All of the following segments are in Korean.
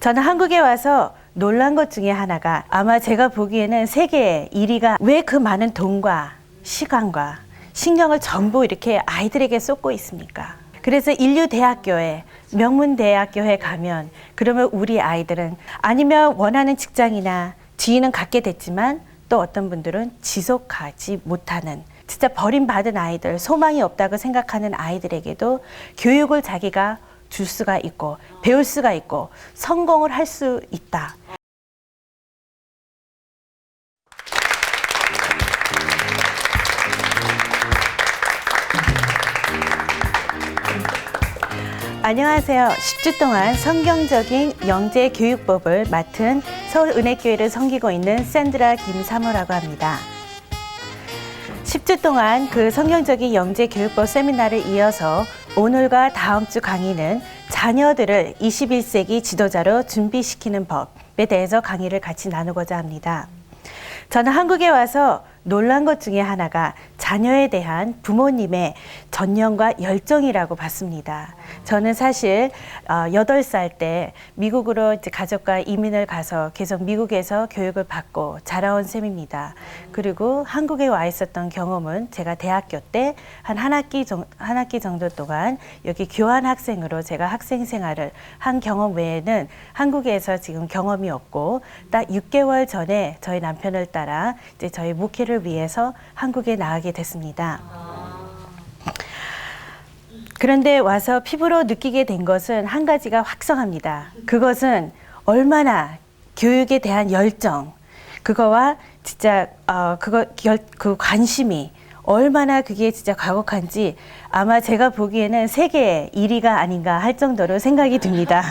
저는 한국에 와서 놀란 것 중에 하나가 아마 제가 보기에는 세계 1위가 왜 그 많은 돈과 시간과 신경을 전부 이렇게 아이들에게 쏟고 있습니까? 그래서 인류대학교에 명문대학교에 가면 그러면 우리 아이들은 아니면 원하는 직장이나 뒤는 갖게 됐지만 또 어떤 분들은 지속하지 못하는 진짜 버림받은 아이들, 소망이 없다고 생각하는 아이들에게도 교육을 자기가 줄 수가 있고 배울 수가 있고 성공을 할 수 있다. 안녕하세요. 10주 동안 성경적인 영재 교육법을 맡은 서울은혜교회를 섬기고 있는 샌드라 김사모라고 합니다. 10주 동안 그 성경적인 영재 교육법 세미나를 이어서 오늘과 다음 주 강의는 자녀들을 21세기 지도자로 준비시키는 법에 대해서 강의를 같이 나누고자 합니다. 저는 한국에 와서 놀란 것 중에 하나가 자녀에 대한 부모님의 전념과 열정이라고 봤습니다. 저는 사실 8살 때 미국으로 이제 가족과 이민을 가서 계속 미국에서 교육을 받고 자라온 셈입니다. 그리고 한국에 와 있었던 경험은 제가 대학교 때 한 한 학기 정도 동안 여기 교환 학생으로 제가 학생 생활을 한 경험 외에는 한국에서 지금 경험이 없고 딱 6개월 전에 저희 남편을 따라 이제 저희 목회를 위해서 한국에 나가게 됐습니다. 그런데 와서 피부로 느끼게 된 것은 한 가지가 확성합니다. 그것은 얼마나 교육에 대한 열정, 그거와 진짜 그 관심이 얼마나 그게 진짜 과격한지 아마 제가 보기에는 세계 1위가 아닌가 할 정도로 생각이 듭니다.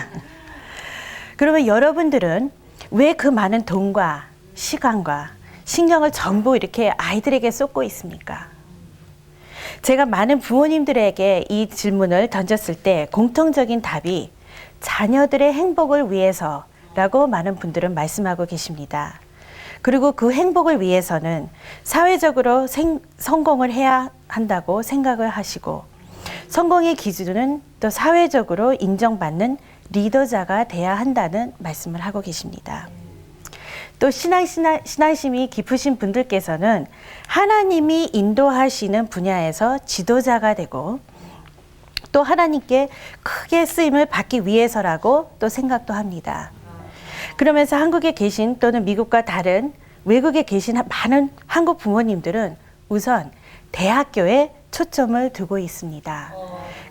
그러면 여러분들은 왜 그 많은 돈과 시간과 신경을 전부 이렇게 아이들에게 쏟고 있습니까? 제가 많은 부모님들에게 이 질문을 던졌을 때 공통적인 답이 자녀들의 행복을 위해서라고 많은 분들은 말씀하고 계십니다. 그리고 그 행복을 위해서는 사회적으로 성공을 해야 한다고 생각을 하시고 성공의 기준은 또 사회적으로 인정받는 리더자가 돼야 한다는 말씀을 하고 계십니다. 또 신앙심이 깊으신 분들께서는 하나님이 인도하시는 분야에서 지도자가 되고 또 하나님께 크게 쓰임을 받기 위해서라고 또 생각도 합니다. 그러면서 한국에 계신 또는 미국과 다른 외국에 계신 많은 한국 부모님들은 우선 대학교에 초점을 두고 있습니다.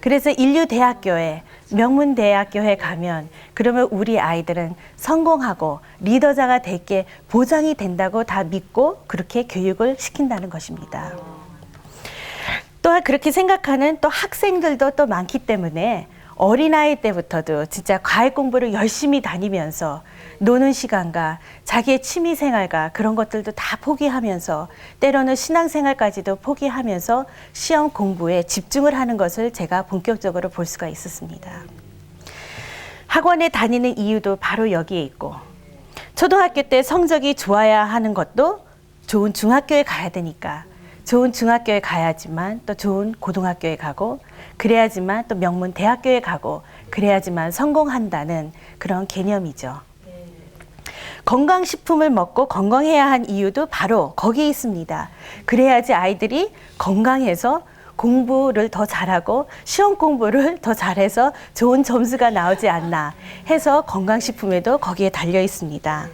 그래서 인류대학교에 명문대학교에 가면 그러면 우리 아이들은 성공하고 리더자가 될 게 보장이 된다고 다 믿고 그렇게 교육을 시킨다는 것입니다. 또한 그렇게 생각하는 또 학생들도 또 많기 때문에 어린아이 때부터도 진짜 과외 공부를 열심히 다니면서 노는 시간과 자기의 취미생활과 그런 것들도 다 포기하면서 때로는 신앙생활까지도 포기하면서 시험 공부에 집중을 하는 것을 제가 본격적으로 볼 수가 있었습니다. 학원에 다니는 이유도 바로 여기에 있고 초등학교 때 성적이 좋아야 하는 것도 좋은 중학교에 가야 되니까 좋은 중학교에 가야지만 또 좋은 고등학교에 가고 그래야지만 또 명문 대학교에 가고 그래야지만 성공한다는 그런 개념이죠. 건강식품을 먹고 건강해야 한 이유도 바로 거기에 있습니다. 그래야지 아이들이 건강해서 공부를 더 잘하고 시험 공부를 더 잘해서 좋은 점수가 나오지 않나 해서 건강식품에도 거기에 달려 있습니다.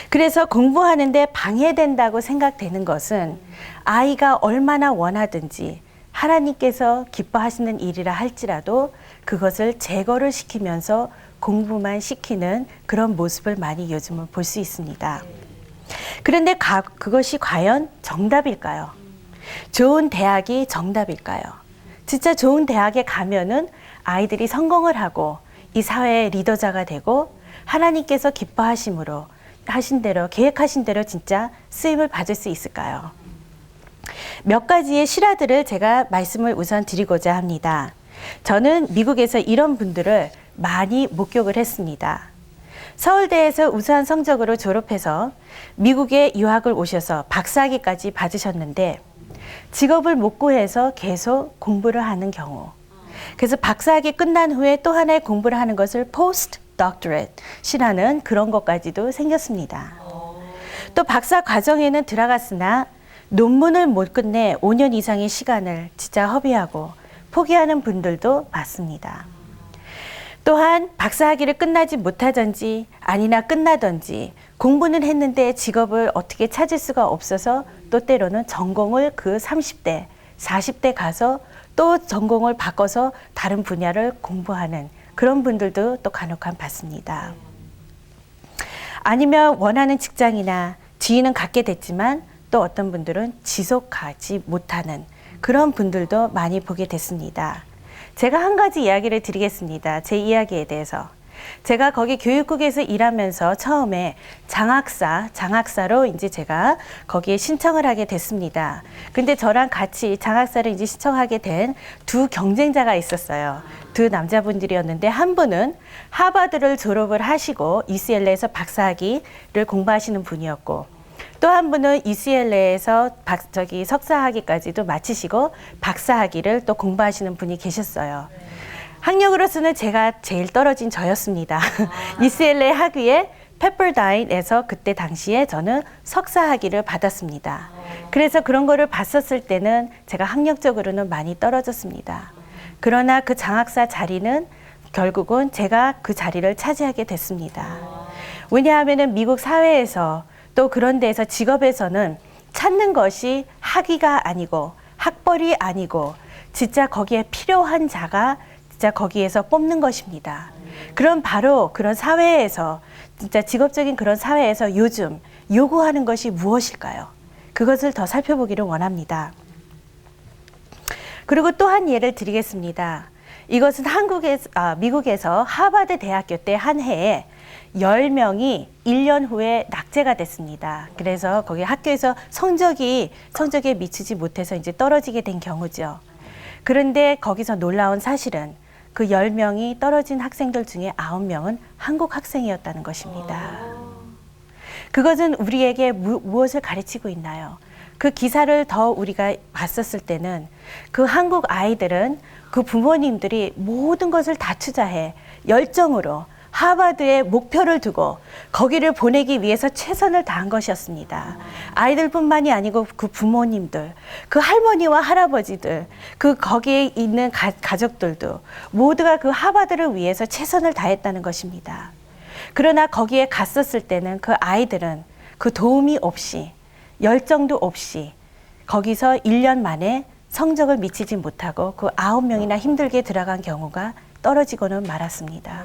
그래서 공부하는데 방해된다고 생각되는 것은 아이가 얼마나 원하든지 하나님께서 기뻐하시는 일이라 할지라도 그것을 제거를 시키면서 공부만 시키는 그런 모습을 많이 요즘은 볼 수 있습니다. 그런데 그것이 과연 정답일까요? 좋은 대학이 정답일까요? 진짜 좋은 대학에 가면은 아이들이 성공을 하고 이 사회의 리더자가 되고 하나님께서 기뻐하심으로 하신 대로 계획하신 대로 진짜 쓰임을 받을 수 있을까요? 몇 가지의 실화들을 제가 말씀을 우선 드리고자 합니다. 저는 미국에서 이런 분들을 많이 목격을 했습니다. 서울대에서 우수한 성적으로 졸업해서 미국에 유학을 오셔서 박사학위까지 받으셨는데 직업을 못 구해서 계속 공부를 하는 경우, 그래서 박사학위 끝난 후에 또 하나의 공부를 하는 것을 포스트 doctorate이라는 그런 것까지도 생겼습니다. 또 박사 과정에는 들어갔으나 논문을 못 끝내 5년 이상의 시간을 진짜 허비하고 포기하는 분들도 많습니다. 또한 박사학위를 끝나지 못하든지 아니나 끝나든지 공부는 했는데 직업을 어떻게 찾을 수가 없어서 또 때로는 전공을 그 30대, 40대 가서 또 전공을 바꿔서 다른 분야를 공부하는 그런 분들도 또 간혹한 봤습니다. 아니면 원하는 직장이나 지위는 갖게 됐지만 또 어떤 분들은 지속하지 못하는 그런 분들도 많이 보게 됐습니다. 제가 한 가지 이야기를 드리겠습니다. 제 이야기에 대해서. 제가 거기 교육국에서 일하면서 처음에 장학사로 이제 제가 거기에 신청을 하게 됐습니다. 근데 저랑 같이 장학사를 이제 신청하게 된 두 경쟁자가 있었어요. 두 남자분들이었는데 한 분은 하버드를 졸업을 하시고 UCLA에서 박사학위를 공부하시는 분이었고 또 한 분은 UCLA에서 석사학위까지도 마치시고 박사학위를 또 공부하시는 분이 계셨어요. 학력으로서는 제가 제일 떨어진 저였습니다. UCLA 학위에 페퍼다인에서 그때 당시에 저는 석사학위를 받았습니다. 그래서 그런 거를 봤었을 때는 제가 학력적으로는 많이 떨어졌습니다. 그러나 그 장학사 자리는 결국은 제가 그 자리를 차지하게 됐습니다. 왜냐하면 미국 사회에서 또 그런 데에서 직업에서는 찾는 것이 학위가 아니고 학벌이 아니고 진짜 거기에 필요한 자가 진짜 거기에서 뽑는 것입니다. 그럼 바로 그런 사회에서 진짜 직업적인 그런 사회에서 요즘 요구하는 것이 무엇일까요? 그것을 더 살펴보기를 원합니다. 그리고 또 한 예를 드리겠습니다. 이것은 미국에서 하버드 대학교 때 한 해에 10명이 1년 후에 낙제가 됐습니다. 그래서 거기 학교에서 성적에 미치지 못해서 이제 떨어지게 된 경우죠. 그런데 거기서 놀라운 사실은 그 10명이 떨어진 학생들 중에 9명은 한국 학생이었다는 것입니다. 그것은 우리에게 무엇을 가르치고 있나요? 그 기사를 더 우리가 봤었을 때는 그 한국 아이들은 그 부모님들이 모든 것을 다 투자해 열정으로 하버드에 목표를 두고 거기를 보내기 위해서 최선을 다한 것이었습니다. 아이들뿐만이 아니고 그 부모님들, 그 할머니와 할아버지들, 그 거기에 있는 가족들도 모두가 그 하버드를 위해서 최선을 다했다는 것입니다. 그러나 거기에 갔었을 때는 그 아이들은 그 도움이 없이 열정도 없이 거기서 1년 만에 성적을 미치지 못하고 그 9명이나 힘들게 들어간 경우가 떨어지고는 말았습니다.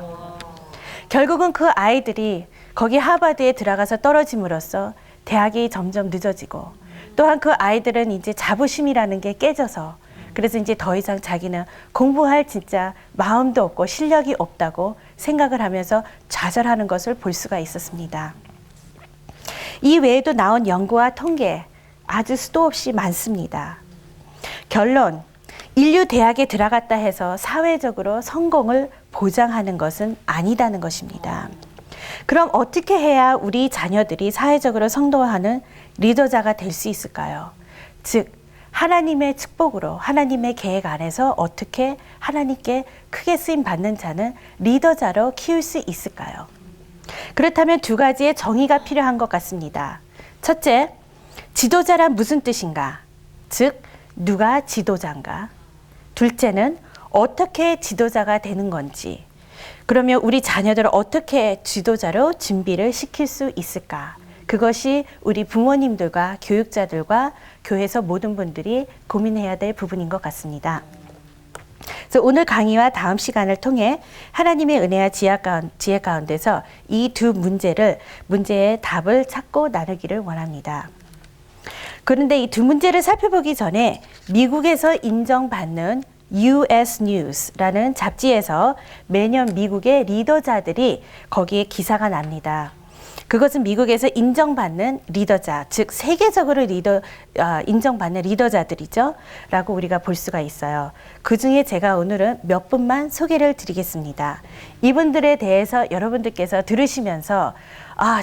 결국은 그 아이들이 거기 하버드에 들어가서 떨어짐으로써 대학이 점점 늦어지고 또한 그 아이들은 이제 자부심이라는 게 깨져서 그래서 이제 더 이상 자기는 공부할 진짜 마음도 없고 실력이 없다고 생각을 하면서 좌절하는 것을 볼 수가 있었습니다. 이 외에도 나온 연구와 통계 아주 수도 없이 많습니다. 결론, 인류 대학에 들어갔다 해서 사회적으로 성공을 보장하는 것은 아니다는 것입니다. 그럼 어떻게 해야 우리 자녀들이 사회적으로 성공하는 리더자가 될 수 있을까요? 즉, 하나님의 축복으로 하나님의 계획 안에서 어떻게 하나님께 크게 쓰임 받는 자는 리더자로 키울 수 있을까요? 그렇다면 두 가지의 정의가 필요한 것 같습니다. 첫째, 지도자란 무슨 뜻인가? 즉, 누가 지도자인가? 둘째는 어떻게 지도자가 되는 건지, 그러면 우리 자녀들을 어떻게 지도자로 준비를 시킬 수 있을까? 그것이 우리 부모님들과 교육자들과 교회에서 모든 분들이 고민해야 될 부분인 것 같습니다. 그래서 오늘 강의와 다음 시간을 통해 하나님의 은혜와 지혜 가운데서 이 두 문제의 답을 찾고 나누기를 원합니다. 그런데 이 두 문제를 살펴보기 전에 미국에서 인정받는 US News라는 잡지에서 매년 미국의 리더자들이 거기에 기사가 납니다. 그것은 미국에서 인정받는 리더자, 즉 세계적으로 인정받는 리더자들이죠 라고 우리가 볼 수가 있어요. 그 중에 제가 오늘은 몇 분만 소개를 드리겠습니다. 이분들에 대해서 여러분들께서 들으시면서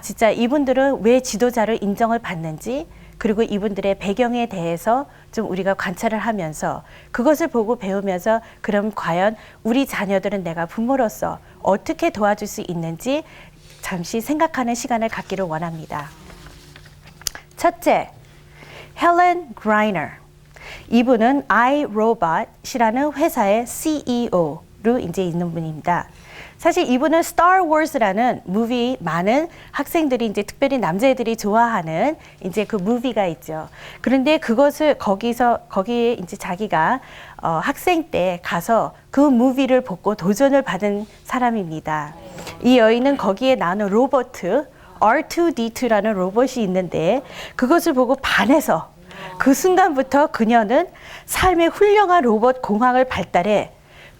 진짜 이분들은 왜 지도자를 인정을 받는지, 그리고 이분들의 배경에 대해서 좀 우리가 관찰을 하면서 그것을 보고 배우면서 그럼 과연 우리 자녀들은 내가 부모로서 어떻게 도와줄 수 있는지 잠시 생각하는 시간을 갖기를 원합니다. 첫째, 헬렌 그라이너. 이분은 iRobot이라는 회사의 CEO로 이제 있는 분입니다. 사실 이분은 스타 워즈라는 무비 많은 학생들이 이제 특별히 남자애들이 좋아하는 이제 그 무비가 있죠. 그런데 그것을 거기에 이제 자기가 학생 때 가서 그 무비를 보고 도전을 받은 사람입니다. 이 여인은 거기에 나오는 로봇 R2D2라는 로봇이 있는데 그것을 보고 반해서 그 순간부터 그녀는 삶의 훌륭한 로봇 공학을 발달해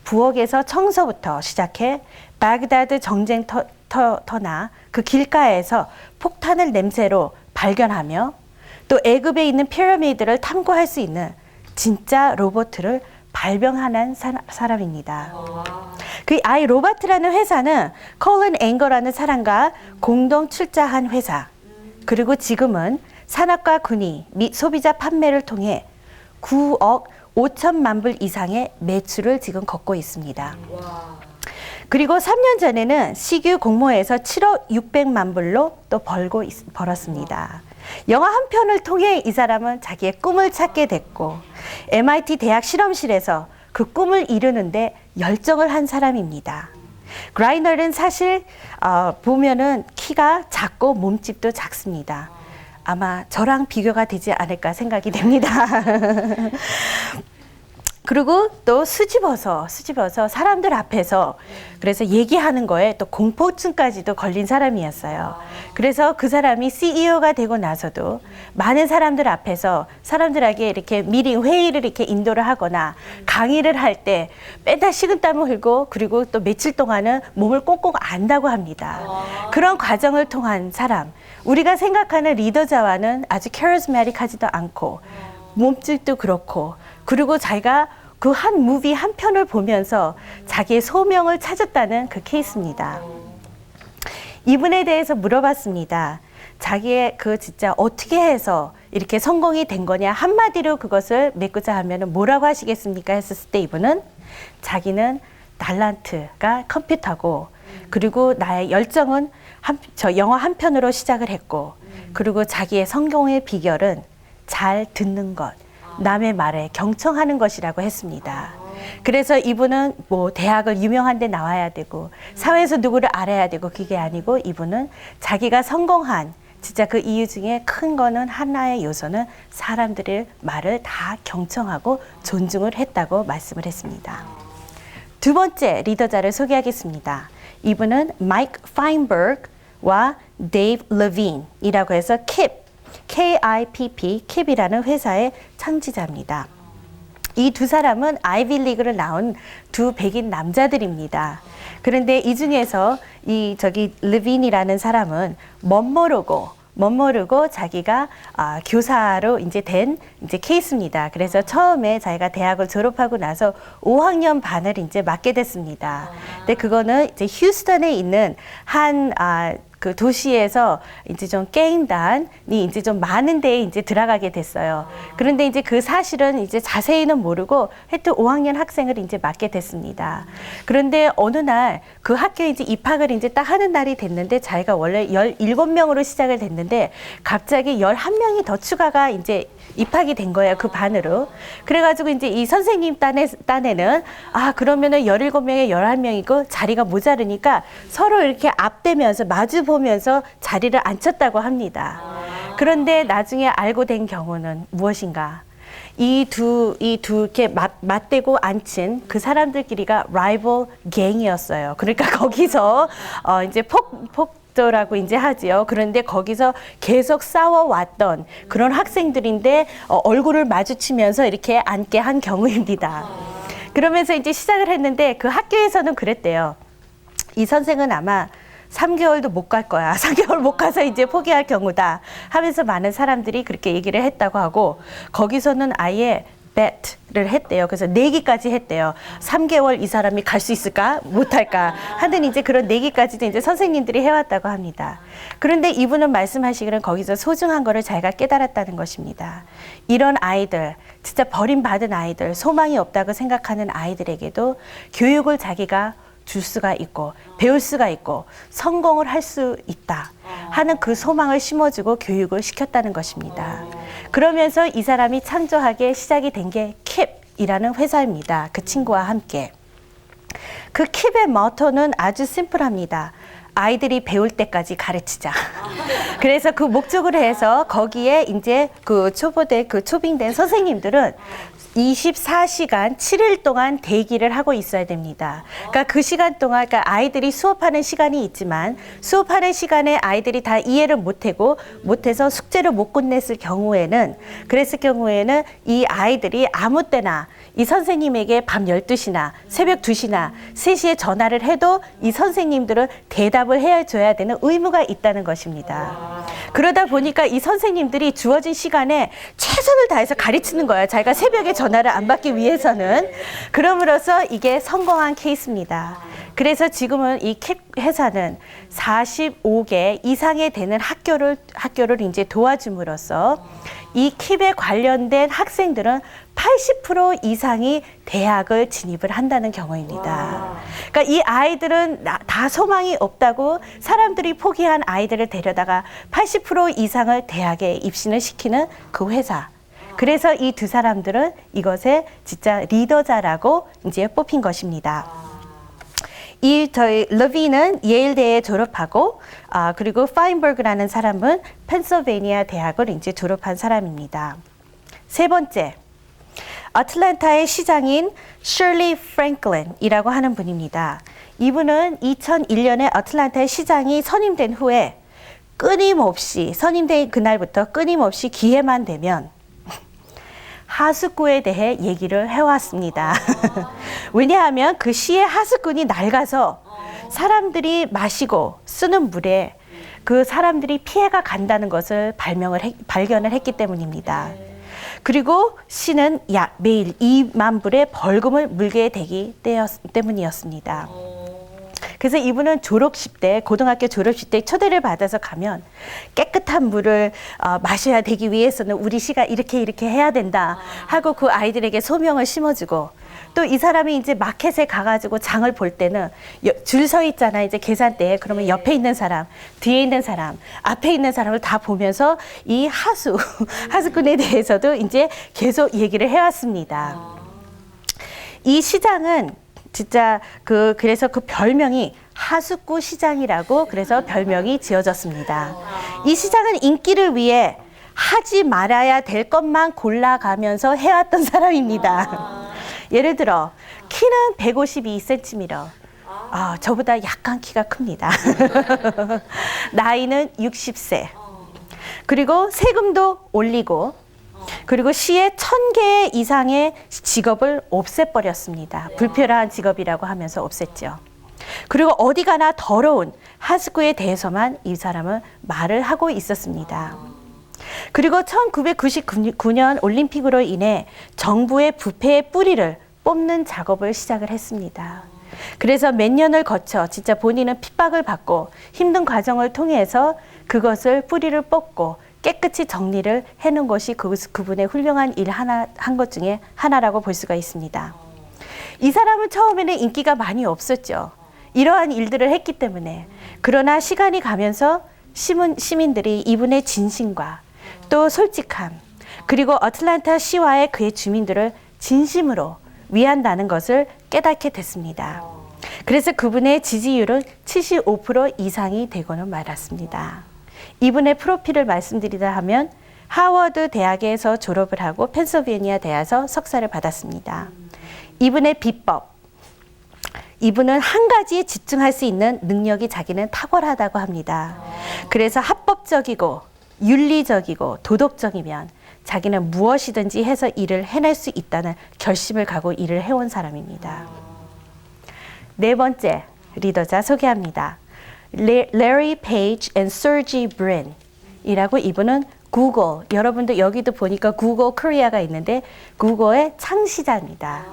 부엌에서 청소부터 시작해 바그다드 정쟁터나 그 길가에서 폭탄을 냄새로 발견하며 또 애굽에 있는 피라미드를 탐구할 수 있는 진짜 로봇을 발명하는 사람입니다. 그 iRobot라는 회사는 컬린 앵거라는 사람과 공동 출자한 회사. 그리고 지금은 산업과 군이 및 소비자 판매를 통해 9억 5천만 불 이상의 매출을 지금 걷고 있습니다. 그리고 3년 전에는 시규 공모에서 7억 600만 불로 또 벌었습니다. 영화 한 편을 통해 이 사람은 자기의 꿈을 찾게 됐고 MIT 대학 실험실에서 그 꿈을 이루는데 열정을 한 사람입니다. 그라이너는 사실 보면은 키가 작고 몸집도 작습니다. 아마 저랑 비교가 되지 않을까 생각이 됩니다. 그리고 또 수집어서 사람들 앞에서 그래서 얘기하는 거에 또 공포증까지도 걸린 사람이었어요. 그래서 그 사람이 CEO가 되고 나서도 많은 사람들 앞에서 사람들에게 이렇게 미팅 회의를 이렇게 인도를 하거나 강의를 할 때 맨날 식은땀을 흘고 그리고 또 며칠 동안은 몸을 꽁꽁 안다고 합니다. 그런 과정을 통한 사람, 우리가 생각하는 리더자와는 아주 캐리스마틱하지도 않고 몸집도 그렇고 그리고 자기가 그 한 무비 한 편을 보면서 자기의 소명을 찾았다는 그 케이스입니다. 이분에 대해서 물어봤습니다. 자기의 그 진짜 어떻게 해서 이렇게 성공이 된 거냐 한마디로 그것을 맺고자 하면 뭐라고 하시겠습니까? 했었을 때 이분은 자기는 달란트가 컴퓨터고 그리고 나의 열정은 저 영어 한 편으로 시작을 했고 그리고 자기의 성공의 비결은 잘 듣는 것, 남의 말에 경청하는 것이라고 했습니다. 그래서 이분은 뭐 대학을 유명한 데 나와야 되고 사회에서 누구를 알아야 되고 그게 아니고 이분은 자기가 성공한 진짜 그 이유 중에 큰 거는 하나의 요소는 사람들의 말을 다 경청하고 존중을 했다고 말씀을 했습니다. 두 번째 리더자를 소개하겠습니다. 이분은 마이크 파인버그와 데이브 레빈이라고 해서 KIPP, 킵이라는 회사의 창시자입니다. 이 두 사람은 아이비리그를 나온 두 백인 남자들입니다. 그런데 이 중에서 레빈이라는 사람은 멋모르고 자기가 교사로 이제 된 케이스입니다. 그래서 처음에 자기가 대학을 졸업하고 나서 5학년 반을 이제 맡게 됐습니다. 근데 그거는 이제 휴스턴에 있는 그 도시에서 이제 좀 게임단이 이제 좀 많은 데에 이제 들어가게 됐어요. 그런데 이제 그 사실은 이제 자세히는 모르고 하여튼 5학년 학생을 이제 맡게 됐습니다. 그런데 어느 날 그 학교에 이제 입학을 이제 딱 하는 날이 됐는데 자기가 원래 17명으로 시작을 됐는데 갑자기 11명이 더 추가가 이제 입학이 된 거예요. 그 반으로. 그래가지고 이제 이 선생님 딴에는 그러면은 17명에 11명이고 자리가 모자르니까 서로 이렇게 앞대면서 마주 보면서 자리를 앉혔다고 합니다. 그런데 나중에 알고 된 경우는 무엇인가? 이 두 이렇게 맞대고 앉힌 그 사람들끼리가 라이벌 갱이었어요. 그러니까 거기서 이제 폭도라고 이제 하지요. 그런데 거기서 계속 싸워왔던 그런 학생들인데 얼굴을 마주치면서 이렇게 앉게 한 경우입니다. 그러면서 이제 시작을 했는데 그 학교에서는 그랬대요. 이 선생은 아마 3개월도 못 갈 거야. 3개월 못 가서 이제 포기할 경우다 하면서 많은 사람들이 그렇게 얘기를 했다고 하고 거기서는 아예 bet를 했대요. 그래서 내기까지 했대요. 3개월 이 사람이 갈 수 있을까? 못할까? 하는 이제 그런 내기까지도 이제 선생님들이 해왔다고 합니다. 그런데 이분은 말씀하시기를 거기서 소중한 거를 자기가 깨달았다는 것입니다. 이런 아이들, 진짜 버림받은 아이들, 소망이 없다고 생각하는 아이들에게도 교육을 자기가 줄 수가 있고 배울 수가 있고 성공을 할 수 있다 하는 그 소망을 심어주고 교육을 시켰다는 것입니다. 그러면서 이 사람이 창조하게 시작이 된 게 킵이라는 회사입니다. 그 친구와 함께. 그 킵의 모토는 아주 심플합니다. 아이들이 배울 때까지 가르치자. 그래서 그 목적으로 해서 거기에 이제 그 초빙된 선생님들은 24시간 7일 동안 대기를 하고 있어야 됩니다. 그러니까 그 시간 동안 그러니까 아이들이 수업하는 시간이 있지만 수업하는 시간에 아이들이 다 이해를 못해서 숙제를 못 끝냈을 경우에는 그랬을 경우에는 이 아이들이 아무 때나 이 선생님에게 밤 12시나 새벽 2시나 3시에 전화를 해도 이 선생님들은 대답을 해줘야 되는 의무가 있다는 것입니다. 그러다 보니까 이 선생님들이 주어진 시간에 최선을 다해서 가르치는 거예요. 자기가 새벽에 전화를 안 받기 위해서는. 그럼으로써 이게 성공한 케이스입니다. 그래서 지금은 이 캡 회사는 45개 이상에 되는 학교를 이제 도와줌으로써 이 킵에 관련된 학생들은 80% 이상이 대학을 진입을 한다는 경우입니다. 그러니까 이 아이들은 다 소망이 없다고 사람들이 포기한 아이들을 데려다가 80% 이상을 대학에 입시를 시키는 그 회사. 그래서 이 두 사람들은 이것의 진짜 리더자라고 이제 뽑힌 것입니다. 저희 러비는 예일대에 졸업하고 그리고 파인버그라는 사람은 펜실베니아 대학을 이제 졸업한 사람입니다. 세 번째, 애틀랜타의 시장인 셔리 프랭클린이라고 하는 분입니다. 이분은 2001년에 애틀랜타의 시장이 선임된 후에 선임된 그날부터 끊임없이 기회만 되면 하수구에 대해 얘기를 해왔습니다. 왜냐하면 그 시의 하수구니 낡아서 사람들이 마시고 쓰는 물에 그 사람들이 피해가 간다는 것을 발견을 했기 때문입니다. 그리고 시는 약 매일 2만 불의 벌금을 물게 되기 때문이었습니다. 그래서 이분은 고등학교 졸업식 때 초대를 받아서 가면 깨끗한 물을 마셔야 되기 위해서는 우리 시가 이렇게 해야 된다 하고 그 아이들에게 소명을 심어주고 또 이 사람이 이제 마켓에 가가지고 장을 볼 때는 줄 서 있잖아 이제 계산대에. 그러면 옆에 있는 사람, 뒤에 있는 사람, 앞에 있는 사람을 다 보면서 이 하수꾼에 대해서도 이제 계속 얘기를 해왔습니다. 이 시장은 진짜 그래서 그 별명이 하수구 시장이라고 그래서 별명이 지어졌습니다. 이 시장은 인기를 위해 하지 말아야 될 것만 골라가면서 해왔던 사람입니다. 예를 들어 키는 152cm. 저보다 약간 키가 큽니다. 나이는 60세. 그리고 세금도 올리고 그리고 시에 1000개 이상의 직업을 없애버렸습니다. 불필요한 직업이라고 하면서 없앴죠. 그리고 어디 가나 더러운 하수구에 대해서만 이 사람은 말을 하고 있었습니다. 그리고 1999년 올림픽으로 인해 정부의 부패의 뿌리를 뽑는 작업을 시작을 했습니다. 그래서 몇 년을 거쳐 진짜 본인은 핍박을 받고 힘든 과정을 통해서 그것을 뿌리를 뽑고 깨끗이 정리를 해놓은 것이 그분의 훌륭한 일 한 것 중에 하나라고 볼 수가 있습니다. 이 사람은 처음에는 인기가 많이 없었죠. 이러한 일들을 했기 때문에. 그러나 시간이 가면서 시민들이 이분의 진심과 또 솔직함 그리고 애틀랜타 시와의 그의 주민들을 진심으로 위한다는 것을 깨닫게 됐습니다. 그래서 그분의 지지율은 75% 이상이 되고는 말았습니다. 이분의 프로필을 말씀드리다 하면 하워드 대학에서 졸업을 하고 펜실베니아 대학에서 석사를 받았습니다. 이분의 비법, 이분은 한 가지에 집중할 수 있는 능력이 자기는 탁월하다고 합니다. 그래서 합법적이고 윤리적이고 도덕적이면 자기는 무엇이든지 해서 일을 해낼 수 있다는 결심을 갖고 일을 해온 사람입니다. 네 번째 리더자 소개합니다. Larry Page and Sergey Brin 이라고 이분은 구글, 여러분들 여기도 보니까 구글 코리아가 있는데 구글의 창시자입니다.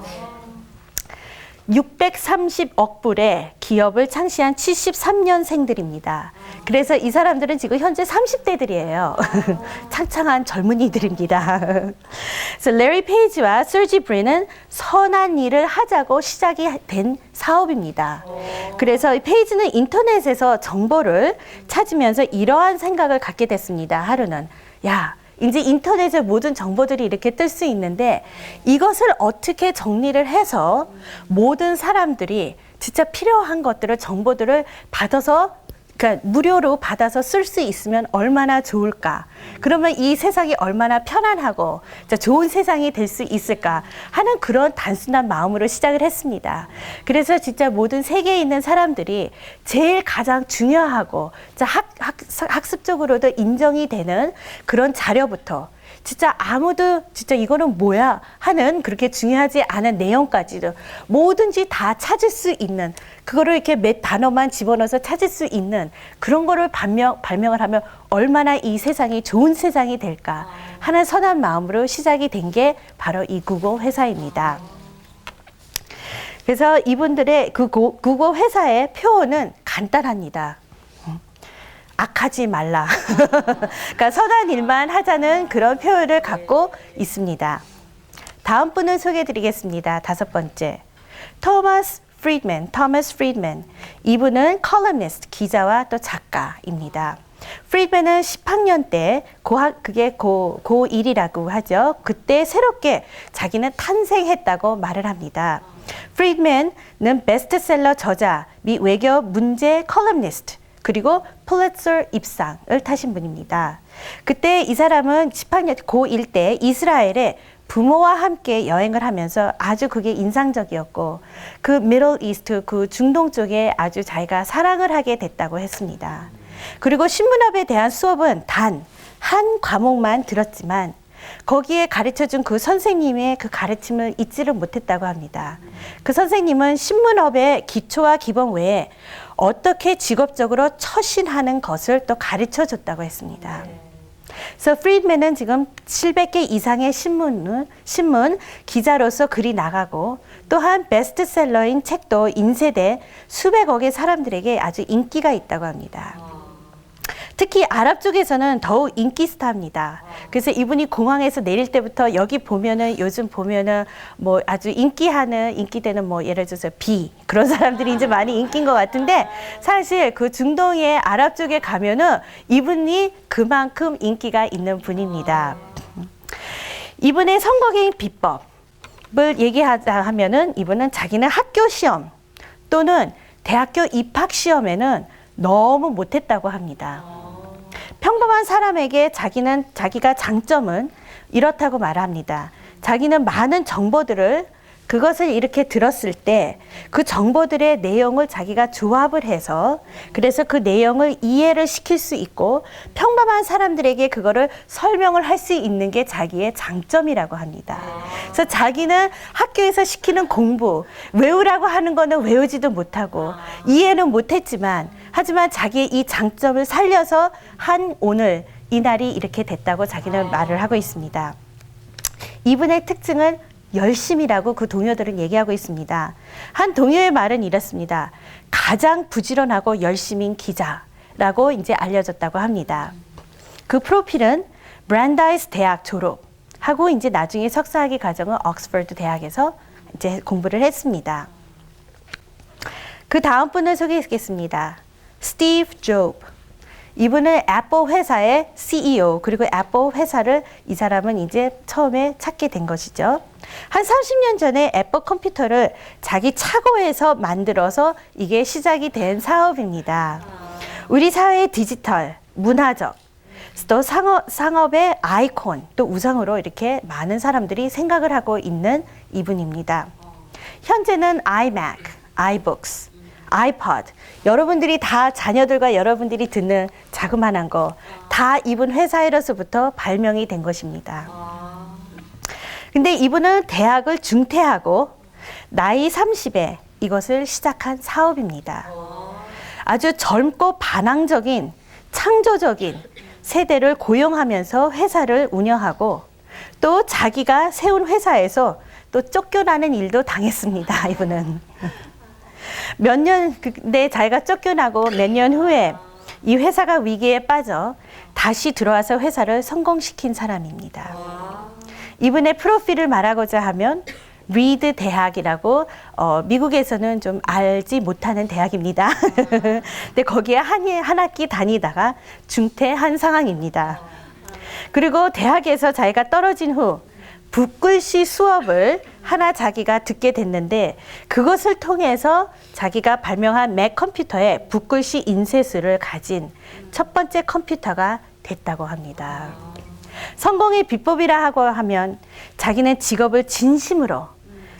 630억 불의 기업을 창시한 73년생들입니다. 그래서 이 사람들은 지금 현재 30대들이에요. 창창한 젊은이들입니다. 그래서 레리 페이지와 서지 브린은 선한 일을 하자고 시작이 된 사업입니다. 그래서 페이지는 인터넷에서 정보를 찾으면서 이러한 생각을 갖게 됐습니다. 하루는 이제 인터넷에 모든 정보들이 이렇게 뜰 수 있는데 이것을 어떻게 정리를 해서 모든 사람들이 진짜 필요한 것들을 정보들을 받아서 그러니까 무료로 받아서 쓸 수 있으면 얼마나 좋을까? 그러면 이 세상이 얼마나 편안하고 좋은 세상이 될 수 있을까 하는 그런 단순한 마음으로 시작을 했습니다. 그래서 진짜 모든 세계에 있는 사람들이 제일 가장 중요하고 학습적으로도 인정이 되는 그런 자료부터 진짜 아무도 진짜 이거는 뭐야 하는 그렇게 중요하지 않은 내용까지도 뭐든지 다 찾을 수 있는 그거를 이렇게 몇 단어만 집어넣어서 찾을 수 있는 그런 거를 발명을 하면 얼마나 이 세상이 좋은 세상이 될까 하는 선한 마음으로 시작이 된 게 바로 이 구글 회사입니다. 그래서 이분들의 그 구글 회사의 표어는 간단합니다. 악하지 말라. 그러니까 선한 일만 하자는 그런 표현을 갖고 있습니다. 다음 분을 소개해 드리겠습니다. 5번째. 토마스 프리드맨. 이분은 컬럼니스트, 기자와 또 작가입니다. 프리드맨은 10학년 때 그게 고1이라고 하죠. 그때 새롭게 자기는 탄생했다고 말을 합니다. 프리드맨은 베스트셀러 저자 및 외교 문제 컬럼니스트 그리고 폴리처 입상을 타신 분입니다. 그때 이 사람은 10학년 고1 때 이스라엘에 부모와 함께 여행을 하면서 아주 그게 인상적이었고 그 미들 이스트 그 중동 쪽에 아주 자기가 사랑을 하게 됐다고 했습니다. 그리고 신문업에 대한 수업은 단 한 과목만 들었지만 거기에 가르쳐준 그 선생님의 그 가르침을 잊지를 못했다고 합니다. 그 선생님은 신문업의 기초와 기본 외에 어떻게 직업적으로 처신하는 것을 또 가르쳐 줬다고 했습니다. 그래서 프리드맨은 지금 700개 이상의 신문 기자로서 글이 나가고 또한 베스트셀러인 책도 인쇄돼 수백억의 사람들에게 아주 인기가 있다고 합니다. 특히 아랍 쪽에서는 더욱 인기 스타입니다. 그래서 이분이 공항에서 내릴 때부터 여기 보면은 요즘 보면은 뭐 아주 인기되는 뭐 예를 들어서 그런 사람들이 이제 많이 인기인 것 같은데 사실 그 중동의 아랍 쪽에 가면은 이분이 그만큼 인기가 있는 분입니다. 이분의 성공의 비법을 얘기하자 하면은 이분은 자기는 학교 시험 또는 대학교 입학 시험에는 너무 못했다고 합니다. 평범한 사람에게 자기가 장점은 이렇다고 말합니다. 자기는 많은 정보들을 그것을 이렇게 들었을 때 그 정보들의 내용을 자기가 조합을 해서 그래서 그 내용을 이해를 시킬 수 있고 평범한 사람들에게 그거를 설명을 할 수 있는 게 자기의 장점이라고 합니다. 그래서 자기는 학교에서 시키는 공부, 외우라고 하는 거는 외우지도 못하고 이해는 못했지만 하지만 자기의 이 장점을 살려서 한 오늘 이 날이 이렇게 됐다고 자기는 말을 하고 있습니다. 이분의 특징은 열심이라고 그 동료들은 얘기하고 있습니다. 한 동료의 말은 이렇습니다. 가장 부지런하고 열심인 기자라고 이제 알려졌다고 합니다. 그 프로필은 브랜다이스 대학 졸업하고 이제 나중에 석사학위 과정은 옥스퍼드 대학에서 이제 공부를 했습니다. 그 다음 분을 소개하겠습니다. 스티브 잡스. 이분은 애플 회사의 CEO 그리고 애플 회사를 이 사람은 이제 처음에 찾게 된 것이죠. 한 30년 전에 애플 컴퓨터를 자기 차고에서 만들어서 이게 시작이 된 사업입니다. 우리 사회의 디지털, 문화적, 또 상업의 아이콘, 또 우상으로 이렇게 많은 사람들이 생각을 하고 있는 이분입니다. 현재는 iMac, iBooks, 아이팟, 여러분들이 다 자녀들과 여러분들이 듣는 자그마한 거 다 이분 회사에서부터 발명이 된 것입니다. 근데 이분은 대학을 중퇴하고 나이 30에 이것을 시작한 사업입니다. 아주 젊고 반항적인 창조적인 세대를 고용하면서 회사를 운영하고 또 자기가 세운 회사에서 또 쫓겨나는 일도 당했습니다. 이분은. 몇 년, 근데 자기가 쫓겨나고 몇 년 후에 이 회사가 위기에 빠져 다시 들어와서 회사를 성공시킨 사람입니다. 이분의 프로필을 말하고자 하면 리드 대학이라고 미국에서는 좀 알지 못하는 대학입니다. 근데 거기에 한 학기 다니다가 중퇴한 상황입니다. 그리고 대학에서 자기가 떨어진 후 붓글씨 수업을 하나 자기가 듣게 됐는데 그것을 통해서 자기가 발명한 맥 컴퓨터에 붓글씨 인쇄술을 가진 첫 번째 컴퓨터가 됐다고 합니다. 성공의 비법이라 하고 하면 자기는 직업을 진심으로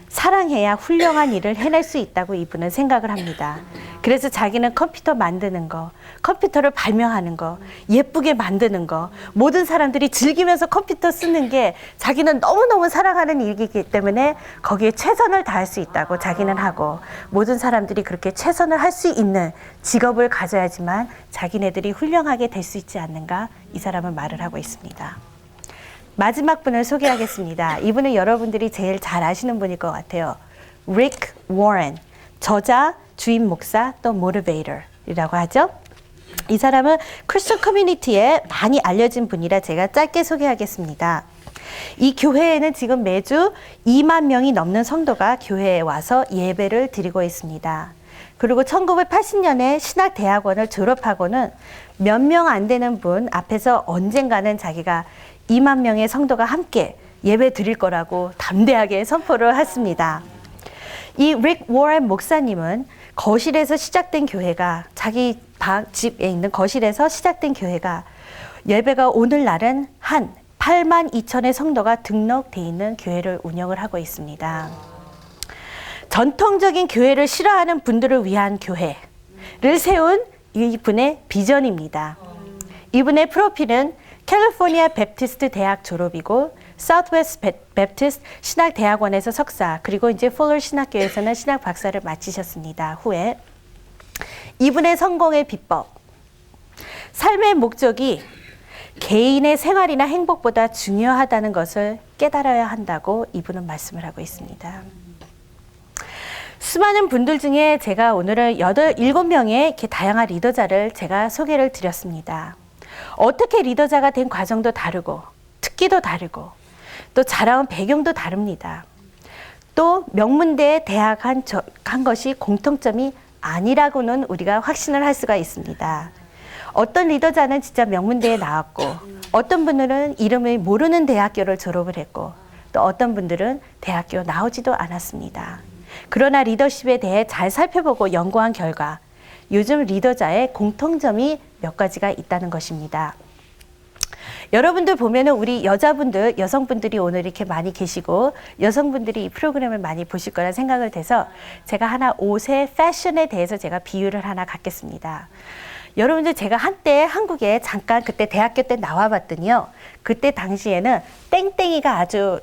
사랑해야 훌륭한 일을 해낼 수 있다고 이분은 생각을 합니다. 그래서 자기는 컴퓨터 만드는 거, 컴퓨터를 발명하는 거, 예쁘게 만드는 거, 모든 사람들이 즐기면서 컴퓨터 쓰는 게 자기는 너무너무 사랑하는 일이기 때문에 거기에 최선을 다할 수 있다고 자기는 하고 모든 사람들이 그렇게 최선을 할 수 있는 직업을 가져야지만 자기네들이 훌륭하게 될 수 있지 않는가 이 사람은 말을 하고 있습니다. 마지막 분을 소개하겠습니다. 이분은 여러분들이 제일 잘 아시는 분일 것 같아요. 릭 워런, 저자, 주임 목사, 또 모티베이터이라고 하죠. 이 사람은 크리스천 커뮤니티에 많이 알려진 분이라 제가 짧게 소개하겠습니다. 이 교회에는 지금 매주 2만 명이 넘는 성도가 교회에 와서 예배를 드리고 있습니다. 그리고 1980년에 신학대학원을 졸업하고는 몇 명 안 되는 분 앞에서 언젠가는 자기가 2만 명의 성도가 함께 예배 드릴 거라고 담대하게 선포를 했습니다. 이 릭 워런 목사님은 거실에서 시작된 교회가 자기 집에 있는 거실에서 시작된 교회가 예배가 오늘날은 한 8만 2천의 성도가 등록돼 있는 교회를 운영을 하고 있습니다. 전통적인 교회를 싫어하는 분들을 위한 교회를 세운 이분의 비전입니다. 이분의 프로필은 캘리포니아 베프티스트 대학 졸업이고 사우스웨스트 베프티스트 신학대학원에서 석사 그리고 이제 폴러 신학교에서는 신학 박사를 마치셨습니다. 후에 이분의 성공의 비법, 삶의 목적이 개인의 생활이나 행복보다 중요하다는 것을 깨달아야 한다고 이분은 말씀을 하고 있습니다. 수많은 분들 중에 제가 오늘은 7명의 이렇게 다양한 리더자를 제가 소개를 드렸습니다. 어떻게 리더자가 된 과정도 다르고 특기도 다르고 또 자라온 배경도 다릅니다. 또 명문대에 대학 한 것이 공통점이 아니라고는 우리가 확신을 할 수가 있습니다. 어떤 리더자는 진짜 명문대에 나왔고 어떤 분들은 이름을 모르는 대학교를 졸업을 했고 또 어떤 분들은 대학교 나오지도 않았습니다. 그러나 리더십에 대해 잘 살펴보고 연구한 결과 요즘 리더자의 공통점이 몇 가지가 있다는 것입니다. 여러분들 보면은 우리 여자분들, 여성분들이 오늘 이렇게 많이 계시고 여성분들이 이 프로그램을 많이 보실 거라 생각을 해서 제가 하나 옷의 패션에 대해서 제가 비유를 하나 갖겠습니다. 여러분들 제가 한때 한국에 잠깐 그때 대학교 때 나와봤더니요. 그때 당시에는 땡땡이가 아주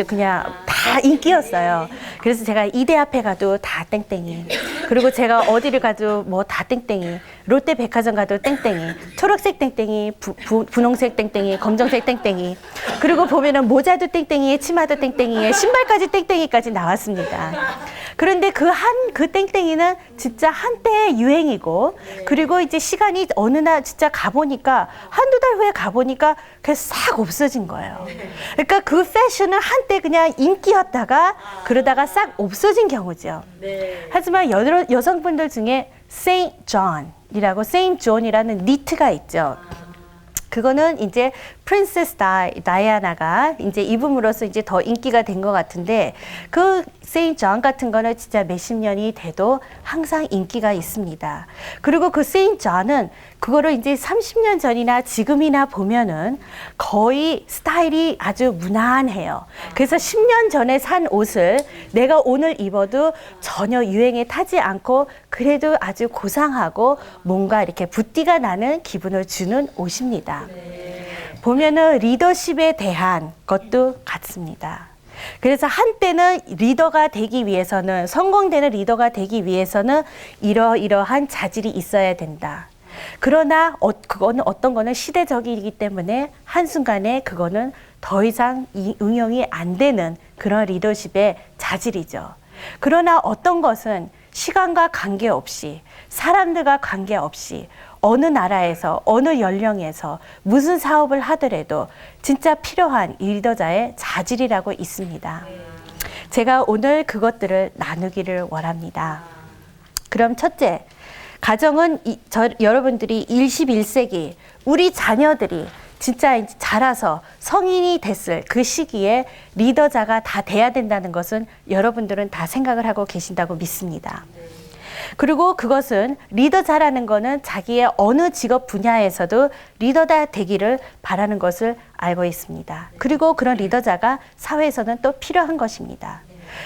그냥 다 인기였어요. 그래서 제가 이대 앞에 가도 다 땡땡이. 그리고 제가 어디를 가도 뭐 다 땡땡이. 롯데 백화점 가도 땡땡이. 초록색 땡땡이, 분홍색 땡땡이, 검정색 땡땡이. 그리고 보면은 모자도 땡땡이에, 치마도 땡땡이에, 신발까지 땡땡이까지 나왔습니다. 그런데 그 땡땡이는 진짜 한때의 유행이고, 그리고 이제 시간이 어느 날 진짜 가보니까, 한두 달 후에 가보니까 그냥 싹 없어진 거예요. 그러니까 그 패션은 한때 그냥 인기였다가, 그러다가 싹 없어진 경우죠. 하지만 여성분들 중에 세인트 존이라고, 세인트 존이라는 니트가 있죠. 그거는 이제 프린세스 다이아나가 이제 입음으로써 이제 더 인기가 된 것 같은데 그 세인트 존 같은 거는 진짜 몇십 년이 돼도 항상 인기가 있습니다. 그리고 그 세인트 존은 그거를 이제 30년 전이나 지금이나 보면은 거의 스타일이 아주 무난해요. 그래서 10년 전에 산 옷을 내가 오늘 입어도 전혀 유행에 타지 않고 그래도 아주 고상하고 뭔가 이렇게 붓기가 나는 기분을 주는 옷입니다. 보면은 리더십에 대한 것도 같습니다. 그래서 한때는 리더가 되기 위해서는 성공되는 리더가 되기 위해서는 이러이러한 자질이 있어야 된다. 그러나 그거는 어떤 거는 시대적이기 때문에 한순간에 그거는 더 이상 응용이 안 되는 그런 리더십의 자질이죠. 그러나 어떤 것은 시간과 관계없이, 사람들과 관계없이, 어느 나라에서, 어느 연령에서 무슨 사업을 하더라도 진짜 필요한 리더자의 자질이라고 있습니다. 제가 오늘 그것들을 나누기를 원합니다. 그럼 첫째, 가정은 여러분들이 21세기 우리 자녀들이 진짜 이제 자라서 성인이 됐을 그 시기에 리더자가 다 돼야 된다는 것은 여러분들은 다 생각을 하고 계신다고 믿습니다. 그리고 그것은 리더자라는 거는 자기의 어느 직업 분야에서도 리더가 되기를 바라는 것을 알고 있습니다. 그리고 그런 리더자가 사회에서는 또 필요한 것입니다.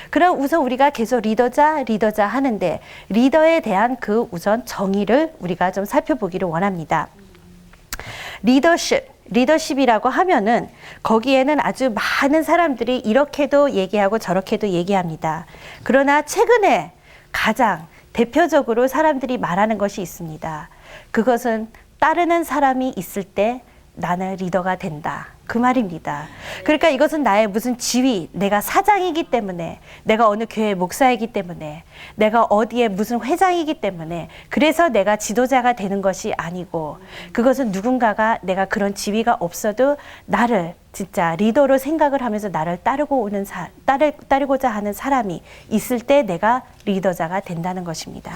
그럼 우선 우리가 계속 리더자 하는데 리더에 대한 그 우선 정의를 우리가 좀 살펴보기를 원합니다. 리더십이라고 하면은 거기에는 아주 많은 사람들이 이렇게도 얘기하고 저렇게도 얘기합니다. 그러나 최근에 가장 대표적으로 사람들이 말하는 것이 있습니다. 그것은 따르는 사람이 있을 때 나는 리더가 된다. 그 말입니다. 그러니까 이것은 나의 무슨 지위, 내가 사장이기 때문에, 내가 어느 교회 목사이기 때문에, 내가 어디에 무슨 회장이기 때문에, 그래서 내가 지도자가 되는 것이 아니고, 그것은 누군가가 내가 그런 지위가 없어도 나를 진짜 리더로 생각을 하면서 나를 따르고자 하는 사람이 있을 때 내가 리더자가 된다는 것입니다.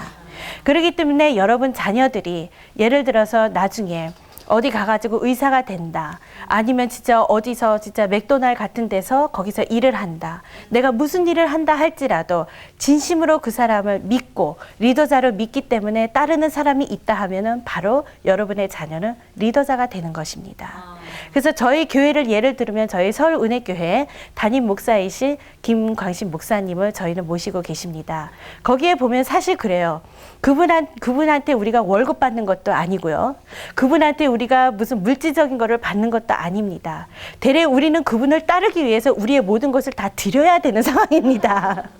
그렇기 때문에 여러분 자녀들이 예를 들어서 나중에 어디 가가지고 의사가 된다. 아니면 진짜 어디서 진짜 맥도날드 같은 데서 거기서 일을 한다. 내가 무슨 일을 한다 할지라도 진심으로 그 사람을 믿고 리더자를 믿기 때문에 따르는 사람이 있다 하면은 바로 여러분의 자녀는 리더자가 되는 것입니다. 그래서 저희 교회를 예를 들면 저희 서울은혜교회 담임 목사이신 김광신 목사님을 저희는 모시고 계십니다. 거기에 보면 사실 그래요. 그분한테 우리가 월급 받는 것도 아니고요. 그분한테 우리가 무슨 물질적인 거를 받는 것도 아닙니다. 대래 우리는 그분을 따르기 위해서 우리의 모든 것을 다 드려야 되는 상황입니다.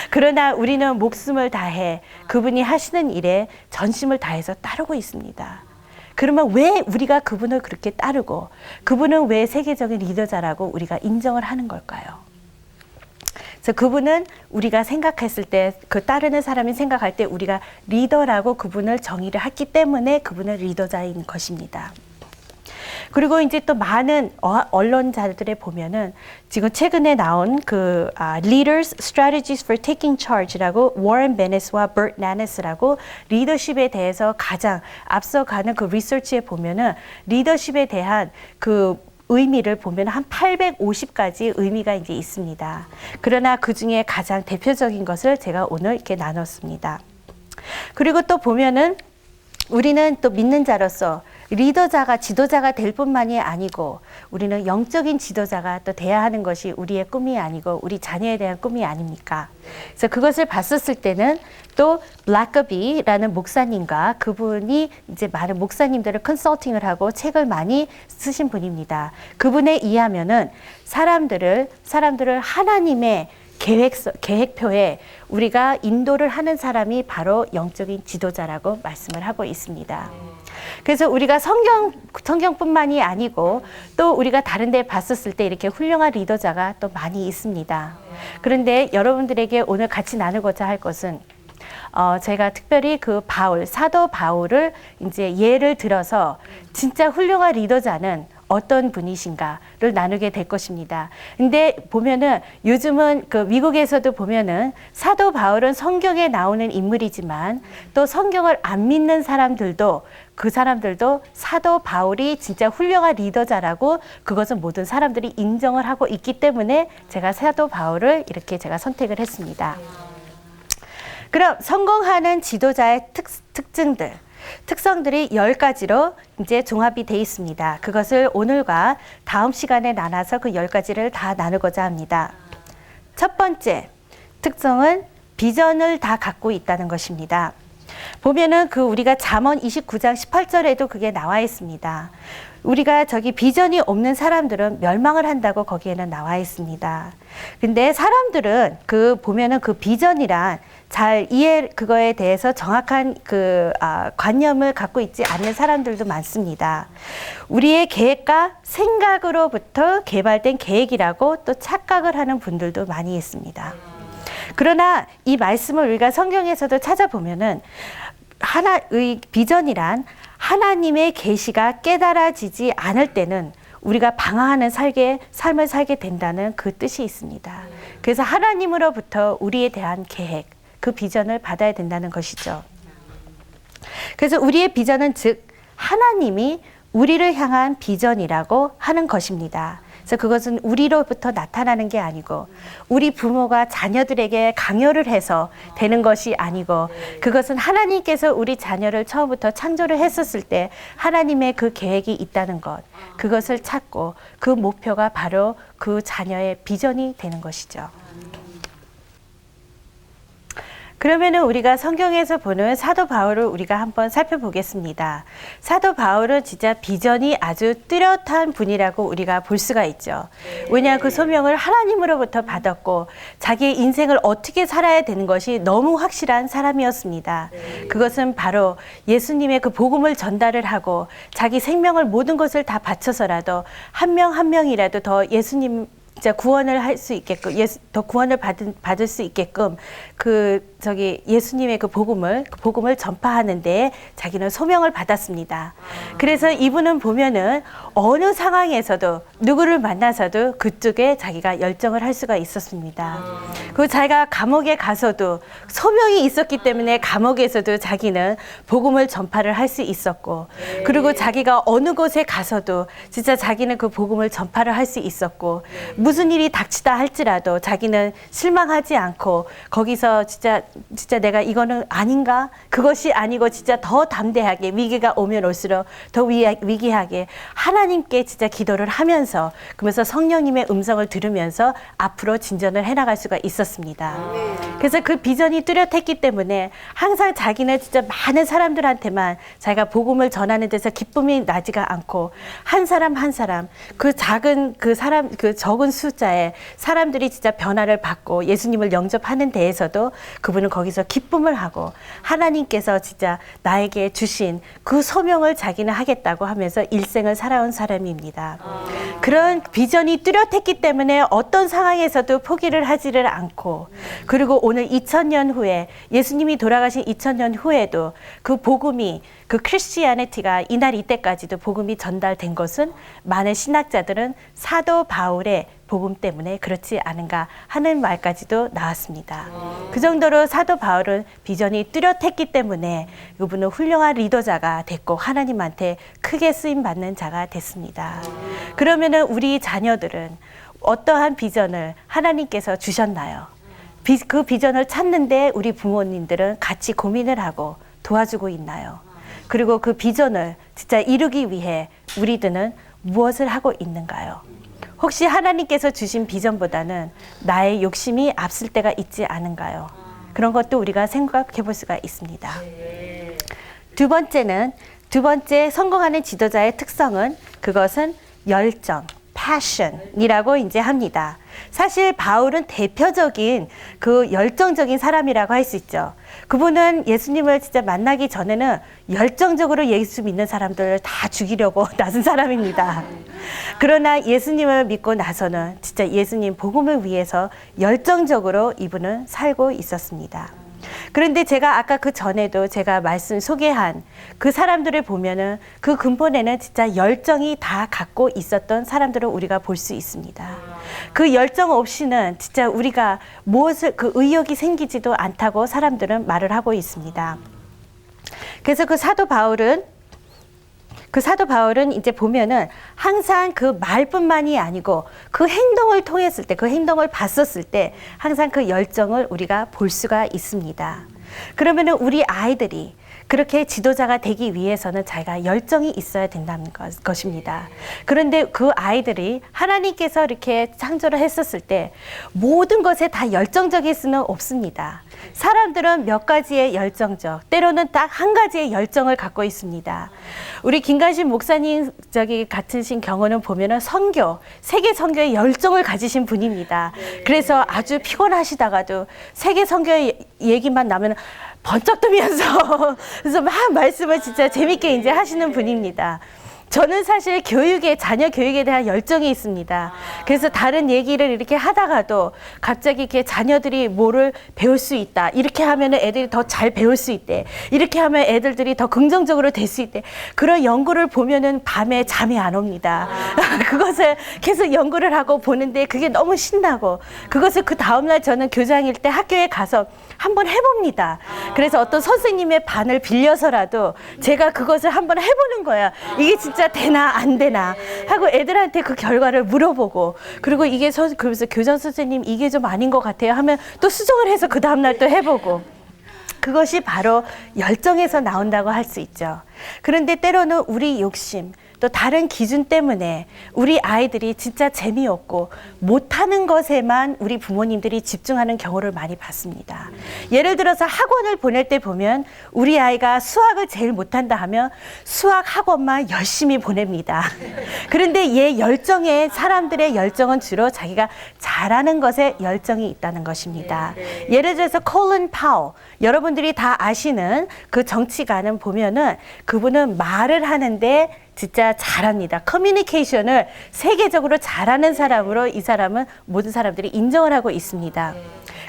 그러나 우리는 목숨을 다해 그분이 하시는 일에 전심을 다해서 따르고 있습니다. 그러면 왜 우리가 그분을 그렇게 따르고 그분은 왜 세계적인 리더자라고 우리가 인정을 하는 걸까요? 그래서 그분은 우리가 생각했을 때 그 따르는 사람이 생각할 때 우리가 리더라고 그분을 정의를 했기 때문에 그분은 리더자인 것입니다. 그리고 이제 또 많은 언론자들에 보면은 지금 최근에 나온 그 Leaders Strategies for Taking Charge라고 워런 베네스와 버트 나네스라고 리더십에 대해서 가장 앞서가는 그 리서치에 보면은 리더십에 대한 그 의미를 보면 한 850가지 의미가 이제 있습니다. 그러나 그 중에 가장 대표적인 것을 제가 오늘 이렇게 나눴습니다. 그리고 또 보면은 우리는 또 믿는 자로서 리더자가 지도자가 될 뿐만이 아니고 우리는 영적인 지도자가 또 돼야 하는 것이 우리의 꿈이 아니고 우리 자녀에 대한 꿈이 아닙니까? 그래서 그것을 봤었을 때는 또 블랙거비라는 목사님과 그분이 이제 많은 목사님들을 컨설팅을 하고 책을 많이 쓰신 분입니다. 그분에 의하면은 사람들을 하나님의 계획표에 우리가 인도를 하는 사람이 바로 영적인 지도자라고 말씀을 하고 있습니다. 그래서 우리가 성경뿐만이 아니고 또 우리가 다른 데 봤었을 때 이렇게 훌륭한 리더자가 또 많이 있습니다. 그런데 여러분들에게 오늘 같이 나누고자 할 것은 제가 특별히 그 사도 바울을 이제 예를 들어서 진짜 훌륭한 리더자는 어떤 분이신가를 나누게 될 것입니다. 근데 보면은 요즘은 그 미국에서도 보면은 사도 바울은 성경에 나오는 인물이지만 또 성경을 안 믿는 사람들도 그 사람들도 사도 바울이 진짜 훌륭한 리더자라고 그것은 모든 사람들이 인정을 하고 있기 때문에 제가 사도 바울을 이렇게 제가 선택을 했습니다. 그럼 성공하는 지도자의 특성들이 10가지로 이제 종합이 되어 있습니다. 그것을 오늘과 다음 시간에 나눠서 그 10가지를 다 나누고자 합니다. 첫 번째 특성은 비전을 다 갖고 있다는 것입니다. 보면은 그 우리가 잠언 29장 18절에도 그게 나와 있습니다. 우리가 저기 비전이 없는 사람들은 멸망을 한다고 거기에는 나와 있습니다. 근데 사람들은 그 보면은 그 비전이란 잘 그거에 대해서 정확한 관념을 갖고 있지 않는 사람들도 많습니다. 우리의 계획과 생각으로부터 개발된 계획이라고 또 착각을 하는 분들도 많이 있습니다. 그러나 이 말씀을 우리가 성경에서도 찾아보면은 하나의 비전이란 하나님의 계시가 깨달아지지 않을 때는 우리가 방황하는 삶을 살게 된다는 그 뜻이 있습니다. 그래서 하나님으로부터 우리에 대한 계획, 그 비전을 받아야 된다는 것이죠. 그래서 우리의 비전은 즉 하나님이 우리를 향한 비전이라고 하는 것입니다. 그래서 그것은 우리로부터 나타나는 게 아니고 우리 부모가 자녀들에게 강요를 해서 되는 것이 아니고 그것은 하나님께서 우리 자녀를 처음부터 창조를 했었을 때 하나님의 그 계획이 있다는 것, 그것을 찾고 그 목표가 바로 그 자녀의 비전이 되는 것이죠. 그러면은 우리가 성경에서 보는 사도 바울을 우리가 한번 살펴보겠습니다. 사도 바울은 진짜 비전이 아주 뚜렷한 분이라고 우리가 볼 수가 있죠. 왜냐하면 그 소명을 하나님으로부터 받았고 자기의 인생을 어떻게 살아야 되는 것이 너무 확실한 사람이었습니다. 그것은 바로 예수님의 그 복음을 전달을 하고 자기 생명을 모든 것을 다 바쳐서라도 한 명 한 명이라도 더 예수님 진짜 구원을 할 수 있게끔, 더 구원을 받을 수 있게끔 예수님의 그 복음을 전파하는 데에 자기는 소명을 받았습니다. 그래서 이분은 보면은 어느 상황에서도 누구를 만나서도 그쪽에 자기가 열정을 할 수가 있었습니다. 그리고 자기가 감옥에 가서도 소명이 있었기 때문에 감옥에서도 자기는 복음을 전파를 할 수 있었고, 그리고 자기가 어느 곳에 가서도 진짜 자기는 그 복음을 전파를 할 수 있었고, 무슨 일이 닥치다 할지라도 자기는 실망하지 않고 거기서 진짜 내가 이거는 아닌가? 그것이 아니고 진짜 더 담대하게 위기가 오면 올수록 더 위기하게 하나님께 진짜 기도를 하면서 그러면서 성령님의 음성을 들으면서 앞으로 진전을 해나갈 수가 있었습니다. 그래서 그 비전이 뚜렷했기 때문에 항상 자기는 진짜 많은 사람들한테만 자기가 복음을 전하는 데서 기쁨이 나지가 않고 한 사람 한 사람 그 작은 그 적은 숫자에 사람들이 진짜 변화를 받고 예수님을 영접하는 데에서도 그분은 거기서 기쁨을 하고 하나님께서 진짜 나에게 주신 그 소명을 자기는 하겠다고 하면서 일생을 살아온 사람입니다. 그런 비전이 뚜렷했기 때문에 어떤 상황에서도 포기를 하지를 않고, 그리고 오늘 2000년 후에 예수님이 돌아가신 2000년 후에도 그 복음이 그 크리스티아니티가 이날 이때까지도 복음이 전달된 것은 많은 신학자들은 사도 바울의 복음 때문에 그렇지 않은가 하는 말까지도 나왔습니다. 그 정도로 사도 바울은 비전이 뚜렷했기 때문에 그분은 훌륭한 리더자가 됐고 하나님한테 크게 쓰임받는 자가 됐습니다. 그러면은 우리 자녀들은 어떠한 비전을 하나님께서 주셨나요? 그 비전을 찾는데 우리 부모님들은 같이 고민을 하고 도와주고 있나요? 그리고 그 비전을 진짜 이루기 위해 우리들은 무엇을 하고 있는가요? 혹시 하나님께서 주신 비전보다는 나의 욕심이 앞설 때가 있지 않은가요? 그런 것도 우리가 생각해 볼 수가 있습니다. 두 번째 성공하는 지도자의 특성은 그것은 열정, passion이라고 이제 합니다. 사실 바울은 대표적인 그 열정적인 사람이라고 할 수 있죠. 그분은 예수님을 진짜 만나기 전에는 열정적으로 예수 믿는 사람들을 다 죽이려고 나선 사람입니다. 그러나 예수님을 믿고 나서는 진짜 예수님 복음을 위해서 열정적으로 이분은 살고 있었습니다. 그런데 제가 아까 그 전에도 제가 소개한 그 사람들을 보면은 그 근본에는 진짜 열정이 다 갖고 있었던 사람들을 우리가 볼 수 있습니다. 그 열정 없이는 진짜 우리가 그 의욕이 생기지도 않다고 사람들은 말을 하고 있습니다. 그래서 그 사도 바울은 이제 보면은 항상 그 말뿐만이 아니고 그 행동을 통했을 때, 그 행동을 봤었을 때 항상 그 열정을 우리가 볼 수가 있습니다. 그러면은 우리 아이들이 그렇게 지도자가 되기 위해서는 자기가 열정이 있어야 된다는 것입니다. 그런데 그 아이들이 하나님께서 이렇게 창조를 했었을 때 모든 것에 다 열정적일 수는 없습니다. 사람들은 몇 가지의 열정적, 때로는 딱 한 가지의 열정을 갖고 있습니다. 우리 김관심 목사님 같으신 경우는 보면은 선교, 세계 선교에 열정을 가지신 분입니다. 그래서 아주 피곤하시다가도 세계 선교 얘기만 나면 번쩍 뜨면서 그래서 막 말씀을 진짜 재밌게 이제 하시는 분입니다. 저는 사실 자녀 교육에 대한 열정이 있습니다. 그래서 다른 얘기를 이렇게 하다가도 갑자기 이렇게 자녀들이 뭐를 배울 수 있다. 이렇게 하면 애들이 더 잘 배울 수 있대. 이렇게 하면 애들이 더 긍정적으로 될 수 있대. 그런 연구를 보면은 밤에 잠이 안 옵니다. 그것을 계속 연구를 하고 보는데 그게 너무 신나고 그것을 그 다음날 저는 교장일 때 학교에 가서 한번 해봅니다. 그래서 어떤 선생님의 반을 빌려서라도 제가 그것을 한번 해보는 거야. 이게 진짜 되나 안 되나 하고 애들한테 그 결과를 물어보고 그리고 이게 그러면서 교장 선생님 이게 좀 아닌 것 같아요 하면 또 수정을 해서 그 다음날 또 해보고 그것이 바로 열정에서 나온다고 할 수 있죠. 그런데 때로는 우리 욕심 또 다른 기준 때문에 우리 아이들이 진짜 재미없고 못하는 것에만 우리 부모님들이 집중하는 경우를 많이 봤습니다. 예를 들어서 학원을 보낼 때 보면 우리 아이가 수학을 제일 못한다 하면 수학 학원만 열심히 보냅니다. 그런데 사람들의 열정은 주로 자기가 잘하는 것에 열정이 있다는 것입니다. 예를 들어서 콜린 파월, 여러분들이 다 아시는 그 정치가는 보면은 그분은 말을 하는데 진짜 잘합니다. 커뮤니케이션을 세계적으로 잘하는 사람으로 이 사람은 모든 사람들이 인정을 하고 있습니다.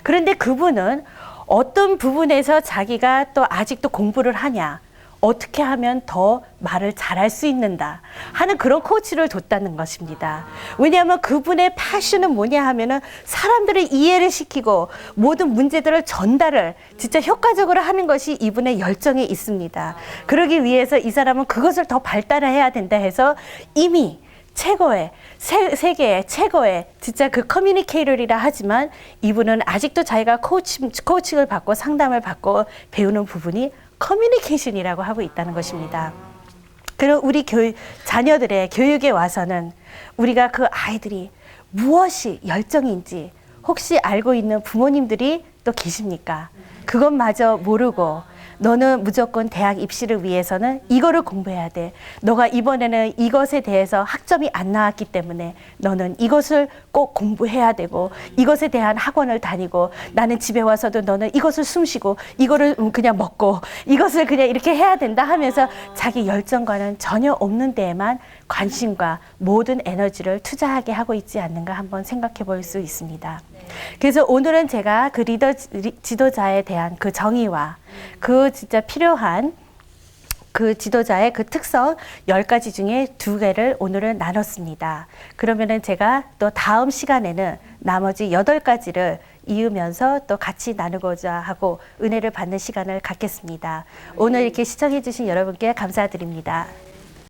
그런데 그분은 어떤 부분에서 자기가 또 아직도 공부를 하냐, 어떻게 하면 더 말을 잘할 수 있는다 하는 그런 코치를 뒀다는 것입니다. 왜냐하면 그분의 패션은 뭐냐 하면은 사람들을 이해를 시키고 모든 문제들을 전달을 진짜 효과적으로 하는 것이 이분의 열정에 있습니다. 그러기 위해서 이 사람은 그것을 더 발달해야 된다 해서 이미 최고의 세계의 최고의 진짜 그 커뮤니케이터이라 하지만 이분은 아직도 자기가 코칭을 받고 상담을 받고 배우는 부분이 커뮤니케이션이라고 하고 있다는 것입니다. 그리고 우리 자녀들의 교육에 와서는 우리가 그 아이들이 무엇이 열정인지 혹시 알고 있는 부모님들이 또 계십니까? 그것마저 모르고 너는 무조건 대학 입시를 위해서는 이거를 공부해야 돼. 너가 이번에는 이것에 대해서 학점이 안 나왔기 때문에 너는 이것을 꼭 공부해야 되고 이것에 대한 학원을 다니고 나는 집에 와서도 너는 이것을 숨쉬고 이거를 그냥 먹고 이것을 그냥 이렇게 해야 된다 하면서 자기 열정과는 전혀 없는 데에만 관심과 모든 에너지를 투자하게 하고 있지 않는가 한번 생각해 볼 수 있습니다. 그래서 오늘은 제가 그 지도자에 대한 그 정의와 그 진짜 필요한 그 지도자의 그 특성 10가지 중에 2개를 오늘은 나눴습니다. 그러면은 제가 또 다음 시간에는 나머지 8가지를 이으면서 또 같이 나누고자 하고 은혜를 받는 시간을 갖겠습니다. 오늘 이렇게 시청해 주신 여러분께 감사드립니다.